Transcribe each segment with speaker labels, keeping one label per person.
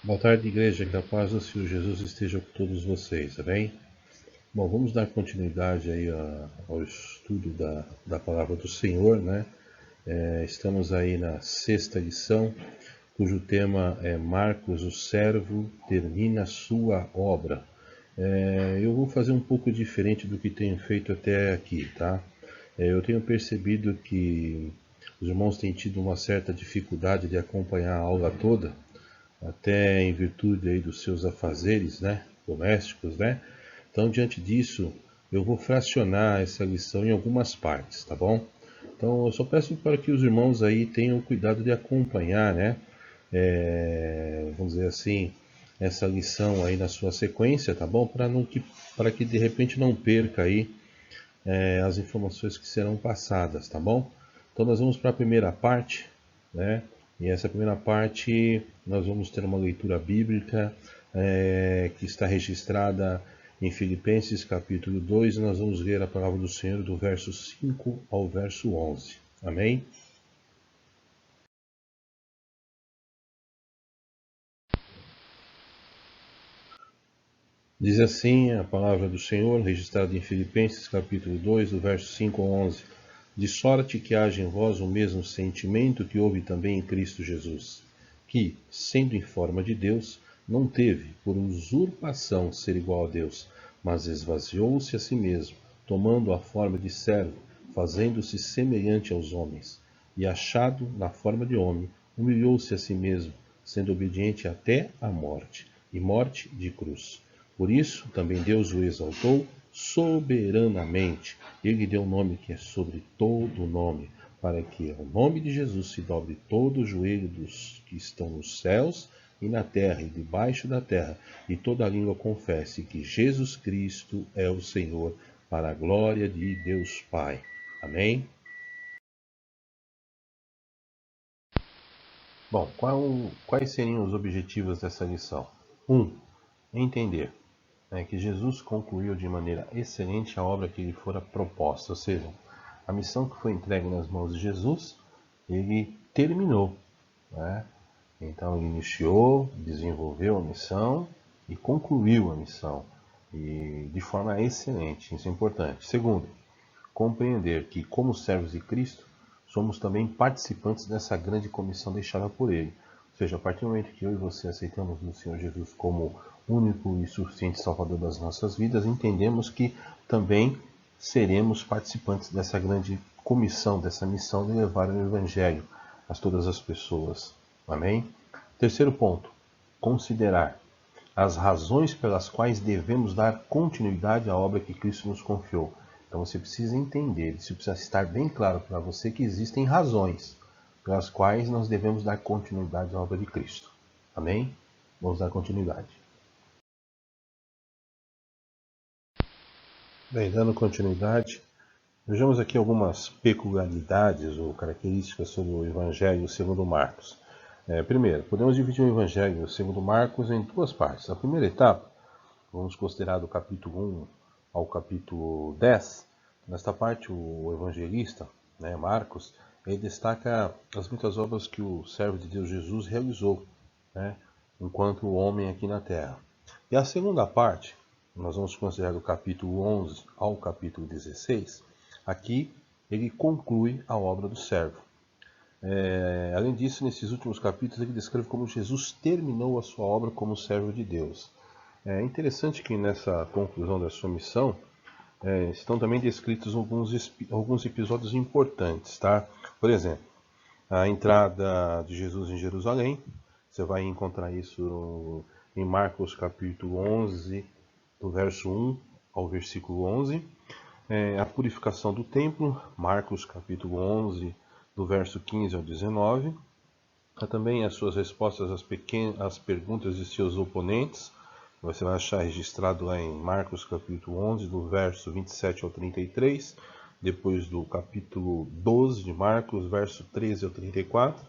Speaker 1: Boa tarde, igreja, que a paz do Senhor Jesus esteja com todos vocês, amém? Bom, vamos dar continuidade aí ao estudo da palavra do Senhor, né? Estamos aí na sexta lição, cujo tema é Marcos, o servo, termina sua obra. Eu vou fazer um pouco diferente do que tenho feito até aqui, tá? Eu tenho percebido que os irmãos têm tido uma certa dificuldade de acompanhar a aula toda, até em virtude aí dos seus afazeres, né, domésticos, né? Então, diante disso, eu vou fracionar essa lição em algumas partes, tá bom? Então, eu só peço para que os irmãos aí tenham cuidado de acompanhar, né? Vamos dizer assim, essa lição aí na sua sequência, tá bom? Para que de repente não perca aí as informações que serão passadas, tá bom? Então nós vamos para a primeira parte, né? E essa primeira parte nós vamos ter uma leitura bíblica que está registrada em Filipenses capítulo 2, e nós vamos ler a palavra do Senhor do verso 5 ao verso 11. Amém? Diz assim a palavra do Senhor, registrada em Filipenses capítulo 2, do verso 5 ao 11. De sorte que haja em vós o mesmo sentimento que houve também em Cristo Jesus, que, sendo em forma de Deus, não teve por usurpação ser igual a Deus, mas esvaziou-se a si mesmo, tomando a forma de servo, fazendo-se semelhante aos homens. E achado na forma de homem, humilhou-se a si mesmo, sendo obediente até a morte, e morte de cruz. Por isso, também Deus o exaltou soberanamente. Ele deu um nome que é sobre todo nome, para que ao nome de Jesus se dobre todo o joelho dos que estão nos céus e na terra e debaixo da terra, e toda língua confesse que Jesus Cristo é o Senhor, para a glória de Deus Pai. Amém? Bom, quais seriam os objetivos dessa lição? 1. Entender que Jesus concluiu de maneira excelente a obra que lhe fora proposta, ou seja, a missão que foi entregue nas mãos de Jesus, ele terminou, né? Então ele iniciou, desenvolveu a missão e concluiu a missão, e de forma excelente, isso é importante. Segundo, compreender que, como servos de Cristo, somos também participantes dessa grande comissão deixada por Ele. Ou seja, a partir do momento que eu e você aceitamos o Senhor Jesus como único e suficiente Salvador das nossas vidas, entendemos que também seremos participantes dessa grande comissão, dessa missão de levar o Evangelho a todas as pessoas. Amém? Terceiro ponto, considerar as razões pelas quais devemos dar continuidade à obra que Cristo nos confiou. Então você precisa entender, isso precisa estar bem claro para você que existem razões pelas quais nós devemos dar continuidade à obra de Cristo. Amém? Vamos dar continuidade. Bem, dando continuidade, vejamos aqui algumas peculiaridades ou características sobre o Evangelho segundo Marcos. Primeiro, podemos dividir o Evangelho segundo Marcos em duas partes. A primeira etapa, vamos considerar do capítulo 1 ao capítulo 10. Nesta parte, o evangelista, né, Marcos, ele destaca as muitas obras que o servo de Deus Jesus realizou, né, enquanto homem aqui na terra. E a segunda parte, nós vamos considerar do capítulo 11 ao capítulo 16, aqui ele conclui a obra do servo. Além disso, nesses últimos capítulos, ele descreve como Jesus terminou a sua obra como servo de Deus. É interessante que nessa conclusão da sua missão estão também descritos alguns episódios importantes, tá? Por exemplo, a entrada de Jesus em Jerusalém. Você vai encontrar isso em Marcos capítulo 11, do verso 1 ao versículo 11. A purificação do templo, Marcos capítulo 11, do verso 15 ao 19. Há também as suas respostas às perguntas de seus oponentes. Você vai achar registrado lá em Marcos capítulo 11, do verso 27 ao 33. Depois do capítulo 12 de Marcos, verso 13 ao 34.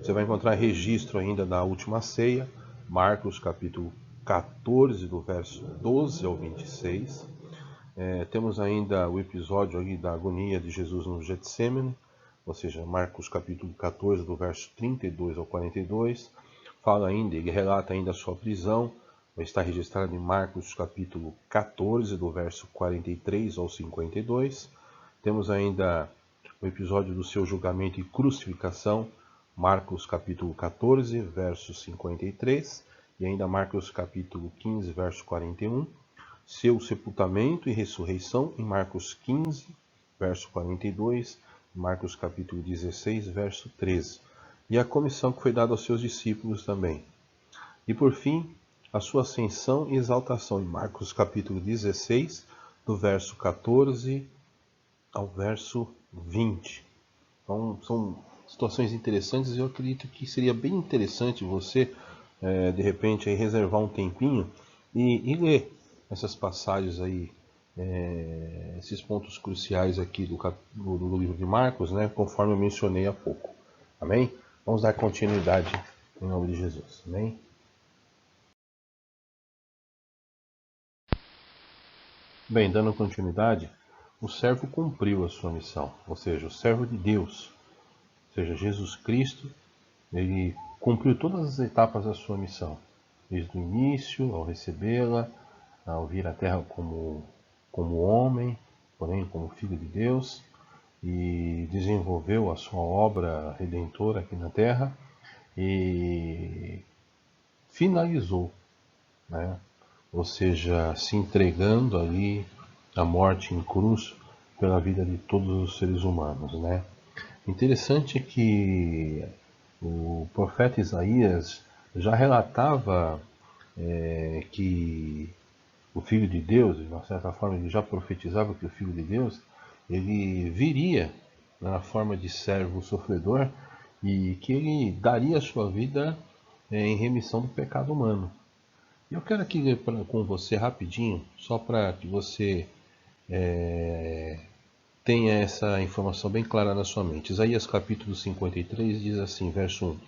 Speaker 1: Você vai encontrar registro ainda da última ceia, Marcos capítulo 14, do verso 12 ao 26. Temos ainda o episódio aí da agonia de Jesus no Getsêmani, ou seja, Marcos capítulo 14, do verso 32 ao 42. fala ainda, ele relata ainda a sua prisão, está registrado em Marcos capítulo 14, do verso 43 ao 52. Temos ainda o episódio do seu julgamento e crucificação, Marcos capítulo 14, verso 53, e ainda Marcos capítulo 15, verso 41. Seu sepultamento e ressurreição em Marcos 15, verso 42, Marcos capítulo 16, verso 13. E a comissão que foi dada aos seus discípulos também. E por fim, a sua ascensão e exaltação em Marcos capítulo 16, do verso 14 ao verso 20. Então, são situações interessantes e eu acredito que seria bem interessante você, de repente, aí, reservar um tempinho e ler essas passagens aí, esses pontos cruciais aqui do livro de Marcos, né, conforme eu mencionei há pouco. Amém? Vamos dar continuidade em nome de Jesus. Amém? Bem, dando continuidade, o servo cumpriu a sua missão, ou seja, o servo de Deus, ou seja, Jesus Cristo, ele cumpriu todas as etapas da sua missão, desde o início, ao recebê-la, ao vir à terra como homem, porém como filho de Deus, e desenvolveu a sua obra redentora aqui na terra e finalizou, né? Ou seja, se entregando ali à morte em cruz pela vida de todos os seres humanos, né? Interessante que o profeta Isaías já relatava que o Filho de Deus, de uma certa forma ele já profetizava que o Filho de Deus, ele viria na forma de servo sofredor e que ele daria a sua vida em remissão do pecado humano. Eu quero aqui ler com você rapidinho, só para que você tenha essa informação bem clara na sua mente. Isaías capítulo 53 diz assim, verso 1.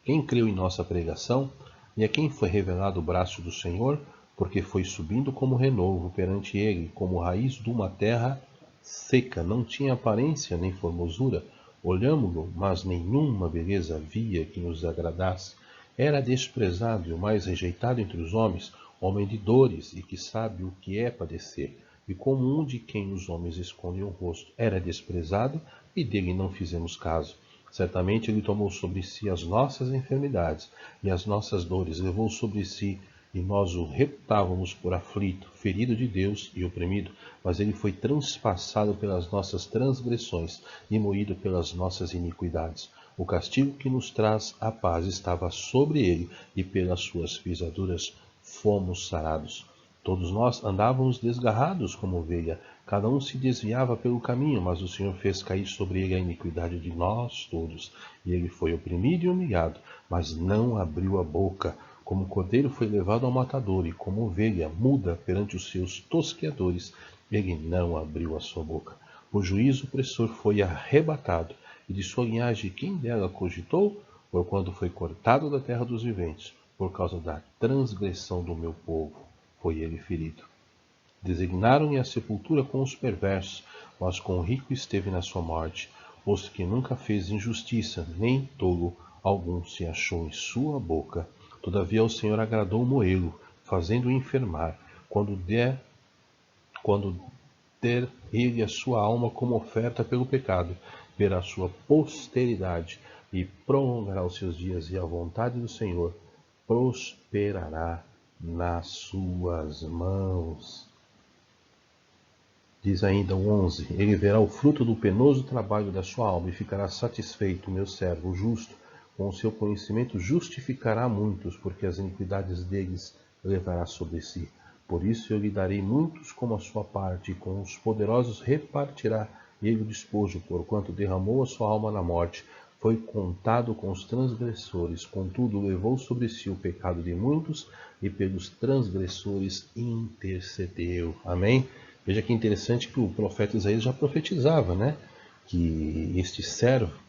Speaker 1: Quem creu em nossa pregação, e a quem foi revelado o braço do Senhor, porque foi subindo como renovo perante ele, como raiz de uma terra seca, não tinha aparência nem formosura. Olhámo-lo, mas nenhuma beleza havia que nos agradasse. Era desprezado e o mais rejeitado entre os homens, homem de dores e que sabe o que é padecer. E como um de quem os homens escondem o rosto, era desprezado e dele não fizemos caso. Certamente ele tomou sobre si as nossas enfermidades e as nossas dores, levou sobre si, e nós o reputávamos por aflito, ferido de Deus e oprimido. Mas ele foi transpassado pelas nossas transgressões e moído pelas nossas iniquidades. O castigo que nos traz a paz estava sobre ele, e pelas suas pisaduras fomos sarados. Todos nós andávamos desgarrados como ovelha, cada um se desviava pelo caminho, mas o Senhor fez cair sobre ele a iniquidade de nós todos. E ele foi oprimido e humilhado, mas não abriu a boca. Como cordeiro foi levado ao matador, e como ovelha muda perante os seus tosqueadores, ele não abriu a sua boca. Por juízo opressor foi arrebatado, e de sua linhagem quem dela cogitou? Porquanto foi cortado da terra dos viventes, por causa da transgressão do meu povo foi ele ferido. Designaram-lhe a sepultura com os perversos, mas com o rico esteve na sua morte, posto que nunca fez injustiça, nem tolo algum se achou em sua boca. Todavia o Senhor agradou moê-lo, fazendo-o enfermar, quando der ele a sua alma como oferta pelo pecado, verá a sua posteridade e prolongará os seus dias, e a vontade do Senhor prosperará nas suas mãos. Diz ainda o 11, ele verá o fruto do penoso trabalho da sua alma e ficará satisfeito, meu servo justo, com o seu conhecimento justificará muitos, porque as iniquidades deles levará sobre si. Por isso eu lhe darei muitos como a sua parte, e com os poderosos repartirá ele o despojo, porquanto derramou a sua alma na morte, foi contado com os transgressores, contudo levou sobre si o pecado de muitos, e pelos transgressores intercedeu. Amém? Veja que interessante que o profeta Isaías já profetizava, né? Que este servo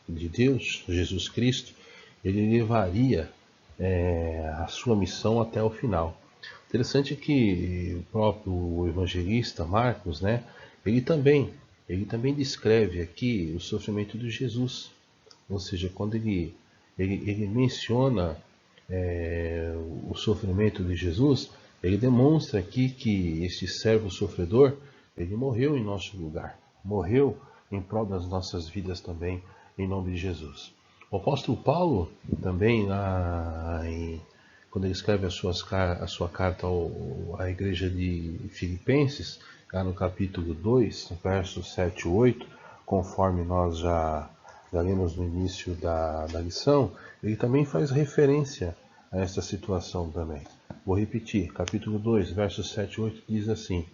Speaker 1: de Deus, Jesus Cristo, ele levaria a sua missão até o final. Interessante que o próprio evangelista Marcos, né? Ele também descreve aqui o sofrimento de Jesus. Ou seja, quando ele menciona o sofrimento de Jesus, ele demonstra aqui que este servo sofredor, ele morreu em nosso lugar, morreu em prol das nossas vidas também, em nome de Jesus. O apóstolo Paulo, também, quando ele escreve a sua carta à igreja de Filipenses, lá no capítulo 2, versos 7 e 8, conforme nós já lemos no início da lição, ele também faz referência a essa situação também. Vou repetir, capítulo 2, versos 7 e 8 diz assim: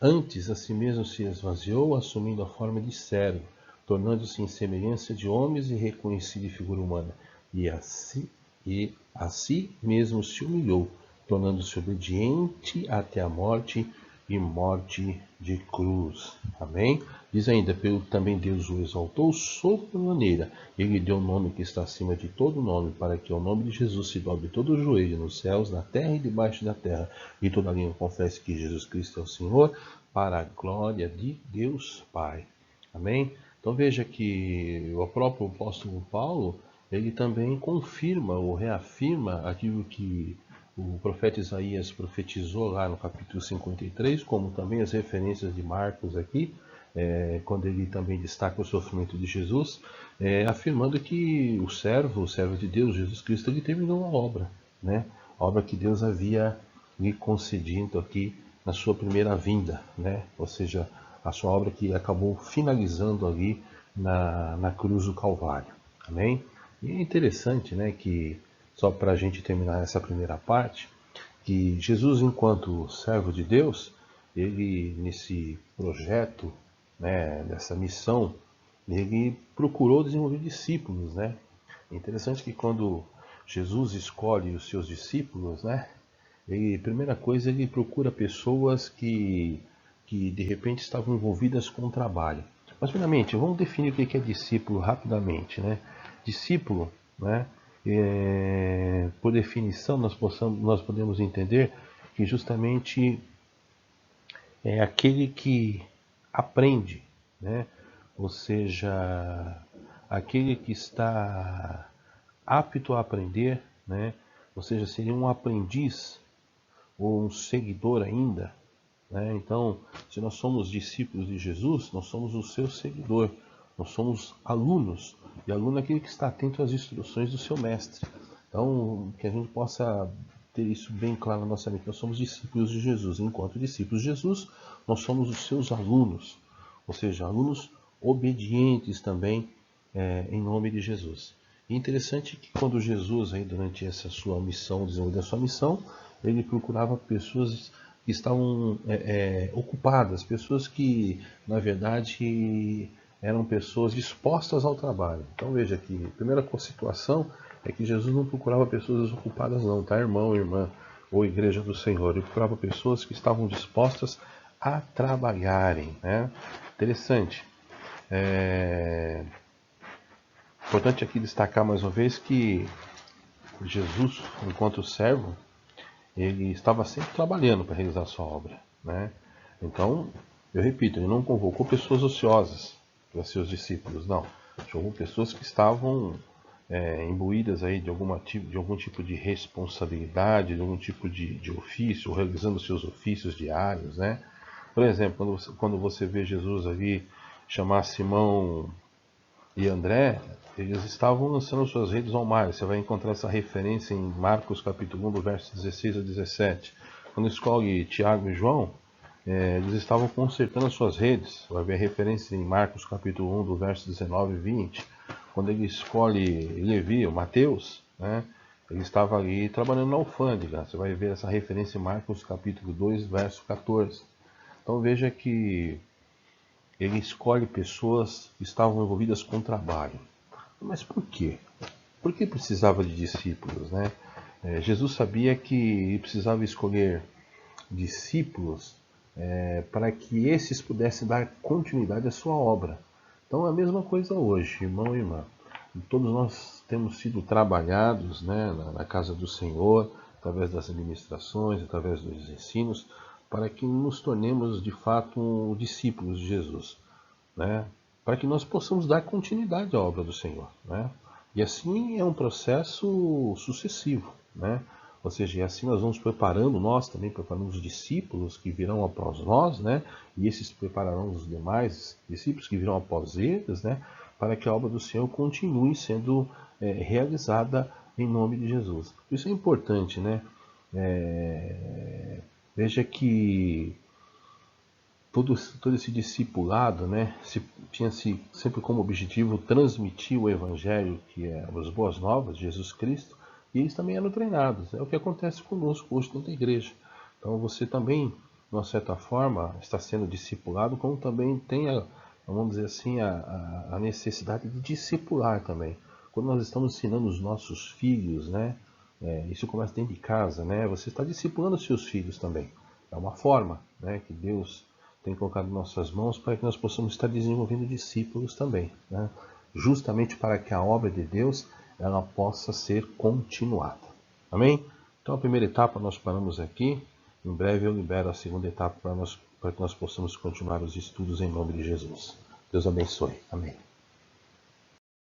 Speaker 1: Antes a si mesmo se esvaziou, assumindo a forma de servo, tornando-se em semelhança de homens e reconhecido em figura humana. E a si mesmo se humilhou, tornando-se obediente até a morte e morte de cruz. Amém? Diz ainda, pelo que também Deus o exaltou sobremaneira. Ele deu o nome que está acima de todo nome, para que ao nome de Jesus se dobre todo o joelho nos céus, na terra e debaixo da terra, e toda língua confesse que Jesus Cristo é o Senhor, para a glória de Deus Pai. Amém? Então veja que o próprio apóstolo Paulo, ele também confirma ou reafirma aquilo que o profeta Isaías profetizou lá no capítulo 53, como também as referências de Marcos aqui, quando ele também destaca o sofrimento de Jesus, afirmando que o servo de Deus, Jesus Cristo, ele terminou a obra, né? A obra que Deus havia lhe concedido aqui na sua primeira vinda, né? Ou seja, a sua obra que acabou finalizando ali na cruz do Calvário. Amém? E é interessante, né, que, só para a gente terminar essa primeira parte, que Jesus, enquanto servo de Deus, ele, nesse projeto, né, nessa missão, ele procurou desenvolver discípulos, né? É interessante que quando Jesus escolhe os seus discípulos, né, primeira coisa, ele procura pessoas que de repente estavam envolvidas com o trabalho. Mas, primeiramente, vamos definir o que é discípulo rapidamente, né? Discípulo, né? Por definição, nós podemos entender que justamente é aquele que aprende, né? Ou seja, aquele que está apto a aprender, né? Ou seja, seria um aprendiz ou um seguidor ainda, né? Então, se nós somos discípulos de Jesus, nós somos o seu seguidor, nós somos alunos, e aluno é aquele que está atento às instruções do seu mestre. Então, que a gente possa ter isso bem claro na nossa mente, nós somos discípulos de Jesus, enquanto discípulos de Jesus, nós somos os seus alunos, ou seja, alunos obedientes também, em nome de Jesus. E interessante que quando Jesus, aí, durante essa sua missão, desenvolvendo a sua missão, ele procurava pessoas que estavam ocupadas, pessoas que, na verdade, eram pessoas dispostas ao trabalho. Então veja que a primeira situação é que Jesus não procurava pessoas desocupadas não, tá, irmão, irmã, ou igreja do Senhor. Ele procurava pessoas que estavam dispostas a trabalharem, né? Interessante. Importante aqui destacar mais uma vez que Jesus, enquanto servo, ele estava sempre trabalhando para realizar a sua obra, né? Então, eu repito, ele não convocou pessoas ociosas para seus discípulos, não. Chamou pessoas que estavam imbuídas aí de algum tipo de responsabilidade, de algum tipo de ofício, realizando seus ofícios diários, né? Por exemplo, quando você vê Jesus ali chamar Simão e André, eles estavam lançando suas redes ao mar. Você vai encontrar essa referência em Marcos capítulo 1, do verso 16 a 17. Quando escolhe Tiago e João, eles estavam consertando as suas redes. Vai ver a referência em Marcos capítulo 1, do verso 19 e 20. Quando ele escolhe Levi, o Mateus, né, ele estava ali trabalhando na alfândega. Você vai ver essa referência em Marcos capítulo 2, verso 14. Então veja que ele escolhe pessoas que estavam envolvidas com trabalho. Mas por quê? Por que precisava de discípulos, né? Jesus sabia que precisava escolher discípulos para que esses pudessem dar continuidade à sua obra. Então é a mesma coisa hoje, irmão e irmã. Todos nós temos sido trabalhados, né, na casa do Senhor, através das administrações, através dos ensinos, para que nos tornemos de fato discípulos de Jesus, né? Para que nós possamos dar continuidade à obra do Senhor, né? E assim é um processo sucessivo, né? Ou seja, assim nós vamos preparando, nós também preparamos os discípulos que virão após nós, né? E esses prepararão os demais discípulos que virão após eles, né? Para que a obra do Senhor continue sendo realizada em nome de Jesus. Isso é importante, né? Veja que todo esse discipulado, né, tinha-se sempre como objetivo transmitir o Evangelho, que é as boas novas de Jesus Cristo, e eles também eram treinados. É o que acontece conosco hoje dentro da igreja. Então você também, de uma certa forma, está sendo discipulado, como também tem, vamos dizer assim, a necessidade de discipular também. Quando nós estamos ensinando os nossos filhos, né, isso começa dentro de casa, né, você está discipulando os seus filhos também. É uma forma, né, que Deus tem colocado em nossas mãos para que nós possamos estar desenvolvendo discípulos também, né? Justamente para que a obra de Deus ela possa ser continuada. Amém? Então a primeira etapa nós paramos aqui. Em breve eu libero a segunda etapa para que nós possamos continuar os estudos em nome de Jesus. Deus abençoe. Amém.